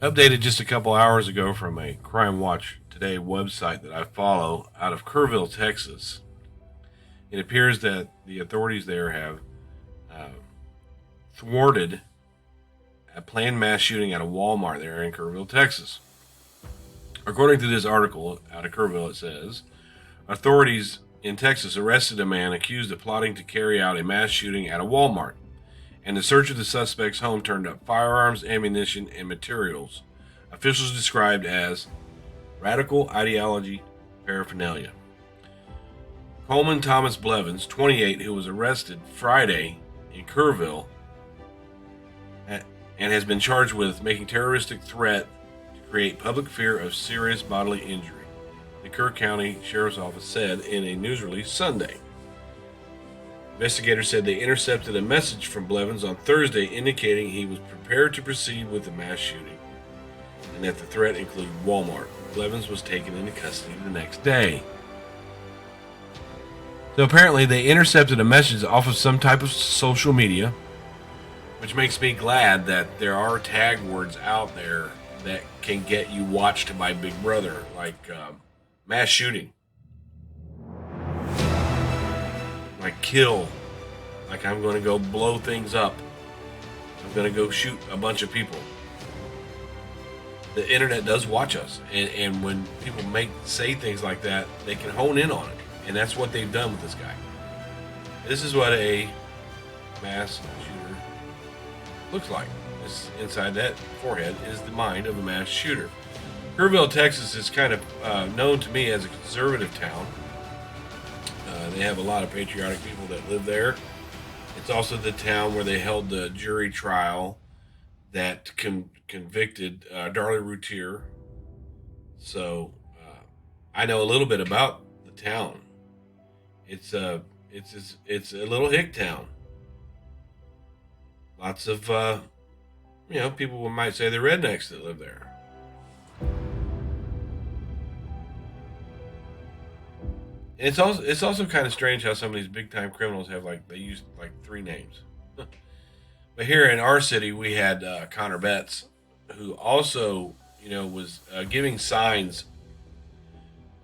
Updated just a couple hours ago from a Crime Watch Today website that I follow out of Kerrville, Texas. It appears that the authorities there have uh, thwarted a planned mass shooting at a Walmart there in Kerrville, Texas. According to this article out of Kerrville, it says authorities in Texas arrested a man accused of plotting to carry out a mass shooting at a Walmart, and the search of the suspect's home turned up firearms, ammunition, and materials officials described as radical ideology paraphernalia. Coleman Thomas Blevins, 28, who was arrested Friday in Kerrville and has been charged with making terroristic threat to create public fear of serious bodily injury, the Kerr County Sheriff's Office said in a news release Sunday. Investigators said they intercepted a message from Blevins on Thursday indicating he was prepared to proceed with the mass shooting and that the threat included Walmart. Blevins was taken into custody the next day. So apparently they intercepted a message off of some type of social media, which makes me glad that there are tag words out there that can get you watched by Big Brother, like mass shooting, like kill, like I'm going to go blow things up, I'm going to go shoot a bunch of people. The internet does watch us, and when people say things like that, they can hone in on it. And that's what they've done with this guy. This is what a mass shooter looks like. This, inside that forehead is the mind of a mass shooter. Kerrville, Texas is kind of known to me as a conservative town. They have a lot of patriotic people that live there. It's also the town where they held the jury trial that convicted Darlie Routier. So I know a little bit about the town. It's a little hick town. Lots of people might say they're rednecks that live there. And it's also kind of strange how some of these big time criminals have they use like 3 names. But here in our city we had Connor Betts, who also was giving signs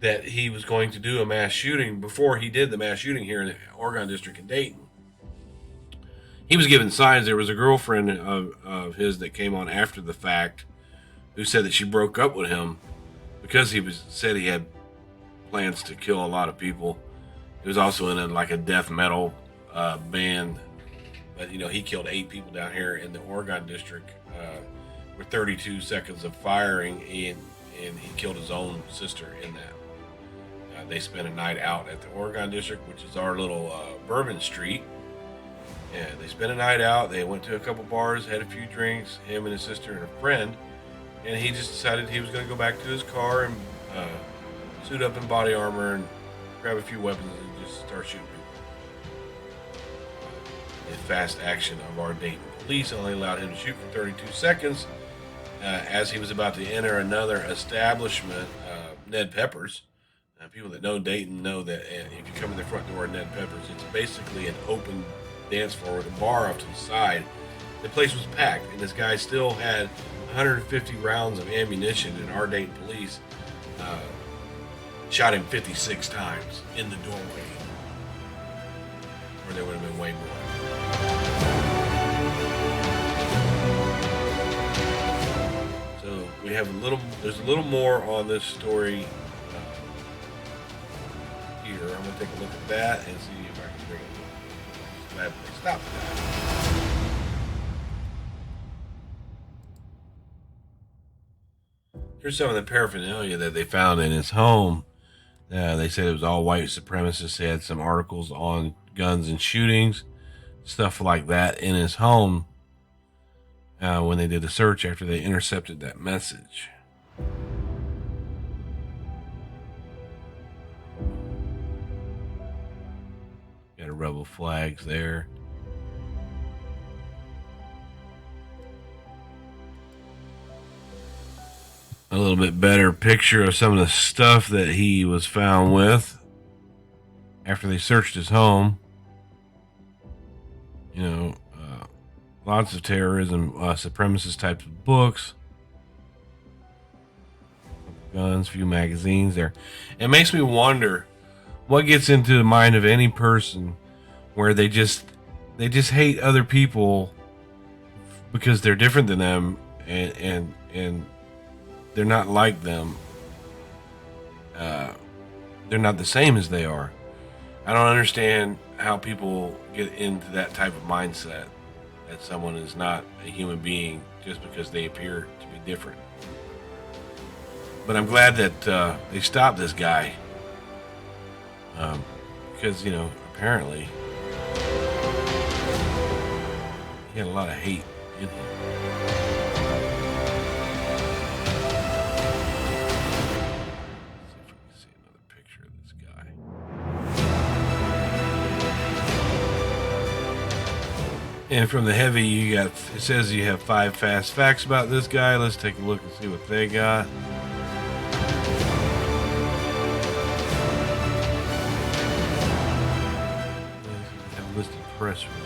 that he was going to do a mass shooting before he did the mass shooting here in the Oregon District in Dayton. He was giving signs. There was a girlfriend of his that came on after the fact who said that she broke up with him because said he had plans to kill a lot of people. He was also in a death metal band, but he killed 8 people down here in the Oregon District with 32 seconds of firing, and he killed his own sister in that. They spent a night out at the Oregon District, which is our little Bourbon Street. And they spent a night out. They went to a couple bars, had a few drinks, him and his sister and a friend. And he just decided he was going to go back to his car and suit up in body armor and grab a few weapons and just start shooting people. The fast action of our Dayton police only allowed him to shoot for 32 seconds as he was about to enter another establishment, Ned Pepper's. People that know Dayton know that if you come in the front door of Ned Pepper's, it's basically an open dance floor with a bar off to the side. The place was packed, and this guy still had 150 rounds of ammunition, and our Dayton police shot him 56 times in the doorway, where there would have been way more. So we have there's a little more on this story here. I'm going to take a look at that and see if I can bring it. Glad they stopped that. Here's some of the paraphernalia that they found in his home. They said it was all white supremacists. They had some articles on guns and shootings, stuff like that in his home when they did the search after they intercepted that message. Got a rebel flags there. A little bit better picture of some of the stuff that he was found with after they searched his home. You know, lots of terrorism, supremacist types of books, guns, few magazines there. It makes me wonder what gets into the mind of any person where they just hate other people because they're different than them, and they're not like them. Uh, they're not the same as they are. I don't understand how people get into that type of mindset that someone is not a human being just because they appear to be different. But I'm glad that they stopped this guy, because apparently he had a lot of hate in him. Let's see if we can see another picture of this guy. And from the heavy, it says you have 5 fast facts about this guy. Let's take a look and see what they got. Have listed press release.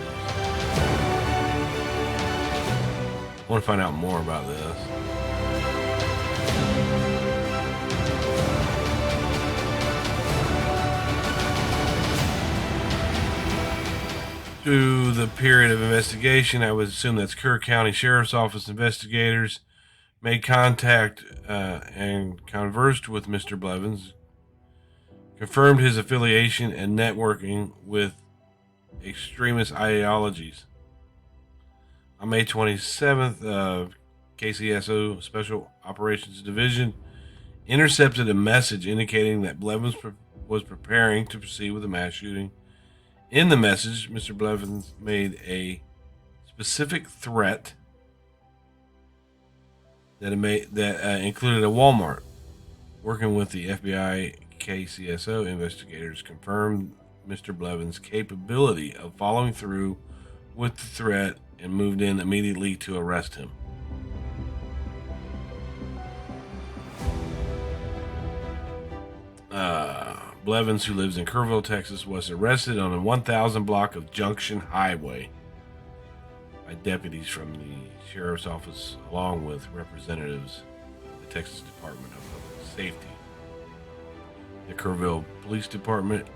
I want to find out more about this. Through the period of investigation, I would assume that's Kerr County Sheriff's Office investigators made contact and conversed with Mr. Blevins, confirmed his affiliation and networking with extremist ideologies. On May 27th, KCSO Special Operations Division intercepted a message indicating that Blevins was preparing to proceed with a mass shooting. In the message, Mr. Blevins made a specific threat that included a Walmart. Working with the FBI KCSO investigators confirmed Mr. Blevins' capability of following through with the threat and moved in immediately to arrest him. Blevins, who lives in Kerrville, Texas, was arrested on a 1000 block of Junction Highway by deputies from the Sheriff's Office along with representatives of the Texas Department of Public Safety, the Kerrville Police Department,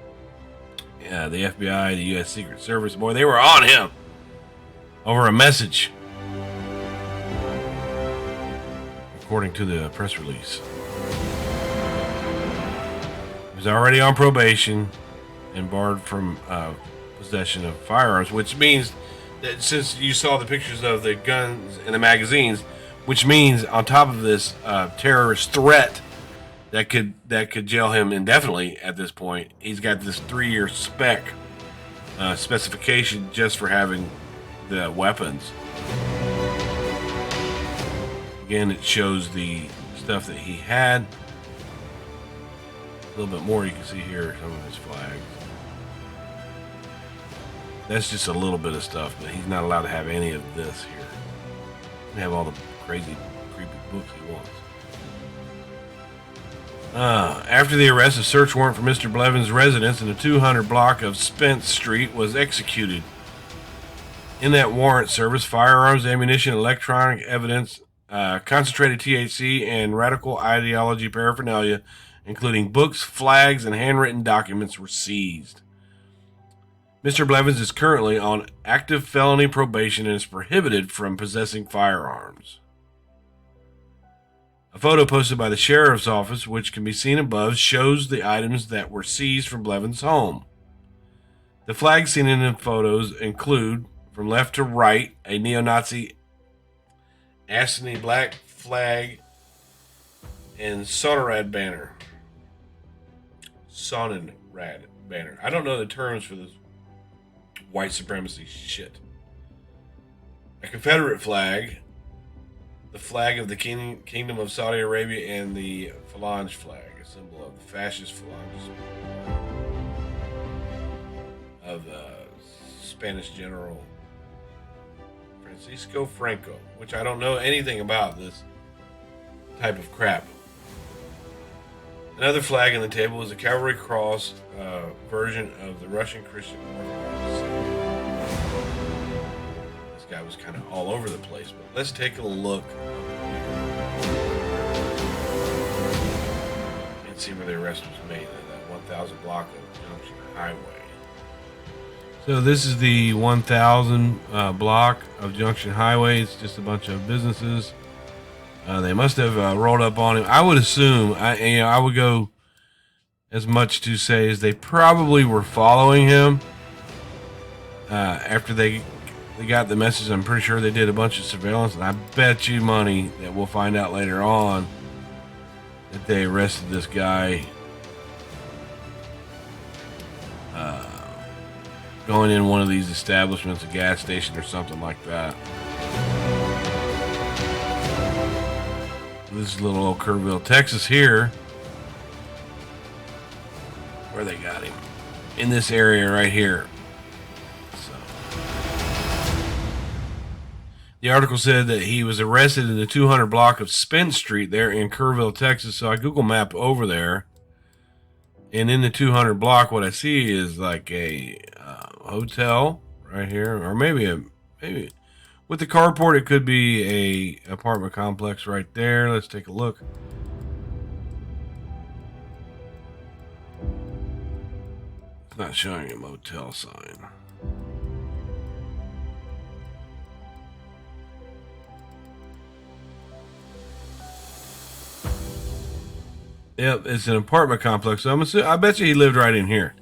the FBI, the U.S. Secret Service. Boy, they were on him over a message, according to the press release. He was already on probation and barred from possession of firearms, which means that since you saw the pictures of the guns and the magazines, which means on top of this terrorist threat that could jail him indefinitely at this point, he's got this 3-year specification just for having the weapons. Again, it shows the stuff that he had. A little bit more you can see here, some of his flags. That's just a little bit of stuff, but he's not allowed to have any of this here. He can have all the crazy, creepy books he wants. After the arrest, a search warrant for Mr. Blevins' residence in the 200 block of Spence Street was executed. In that warrant service, firearms, ammunition, electronic evidence, concentrated THC, and radical ideology paraphernalia, including books, flags, and handwritten documents, were seized. Mr. Blevins is currently on active felony probation and is prohibited from possessing firearms. A photo posted by the Sheriff's Office, which can be seen above, shows the items that were seized from Blevins' home. The flags seen in the photos include, from left to right, a neo-Nazi Astony black flag and Sonnenrad banner. Sonnenrad banner. I don't know the terms for this white supremacy shit. A Confederate flag, the flag of the Kingdom of Saudi Arabia, and the Falange flag, a symbol of the fascist Falange of Spanish General Francisco Franco, which I don't know anything about this type of crap. Another flag on the table is a cavalry cross version of the Russian Christian Orthodox. This guy was kind of all over the place, but let's take a look. arrest was made at that 1000 block of Junction Highway. So this is the 1000 block of Junction Highway. It's just a bunch of businesses. They must have rolled up on him. I would assume, I would go as much to say as they probably were following him. After they got the message, I'm pretty sure they did a bunch of surveillance, and I bet you money that we'll find out later on that they arrested this guy going in one of these establishments, a gas station or something like that. This is little old KerrVille, Texas here, where they got him, in this area right here. So the article said that he was arrested in the 200 block of Spence Street there in KerrVille, Texas. So I Google Map over there, and in the 200 block, what I see is like a hotel right here, or maybe with the carport, it could be a apartment complex right there. Let's take a look. It's not showing a motel sign. Yep, it's an apartment complex. So I bet you he lived right in here.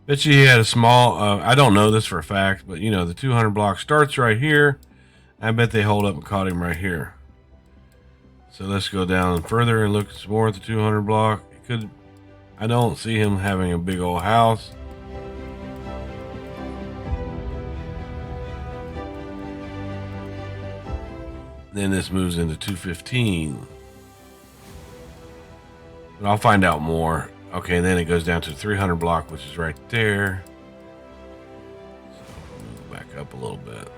Bet you he had a small, I don't know this for a fact, but you know, the 200 block starts right here. I bet they hold up and caught him right here. So let's go down further and look some more at the 200 block. I don't see him having a big old house. Then this moves into 215. But I'll find out more. Okay, then it goes down to 300 block, which is right there. So I'll move back up a little bit.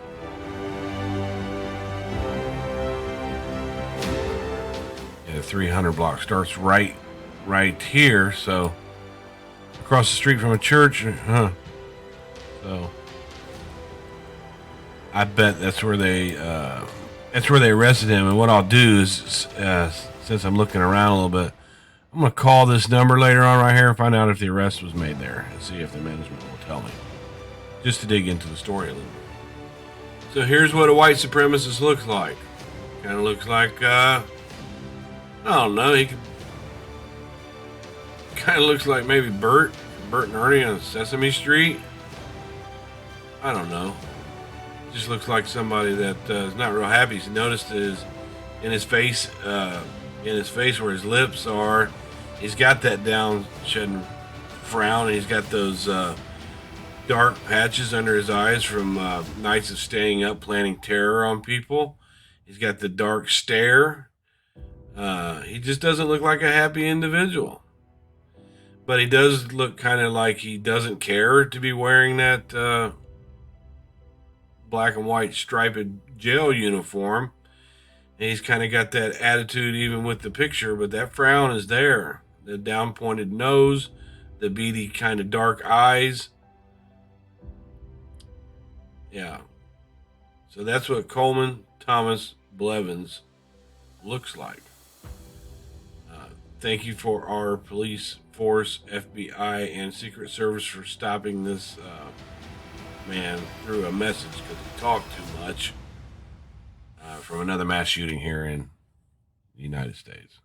Yeah, the 300 block starts right here. So across the street from a church, So I bet that's where they arrested him. And what I'll do is, since I'm looking around a little bit, I'm going to call this number later on right here and find out if the arrest was made there and see if the management will tell me. Just to dig into the story a little bit. So here's what a white supremacist looks like. Kind of looks like, I don't know, he kind of looks like maybe Bert and Ernie on Sesame Street. I don't know. Just looks like somebody that is not real happy. He's noticed in his face where his lips are, he's got that downshed frown, and he's got those dark patches under his eyes from nights of staying up planning terror on people. He's got the dark stare. He just doesn't look like a happy individual. But he does look kind of like he doesn't care to be wearing that black and white striped jail uniform. And he's kind of got that attitude even with the picture, but that frown is there. The down pointed nose, the beady kind of dark eyes. Yeah. So that's what Coleman Thomas Blevins looks like. Thank you for our police force, FBI, and Secret Service for stopping this man through a message because he talked too much. From another mass shooting here in the United States.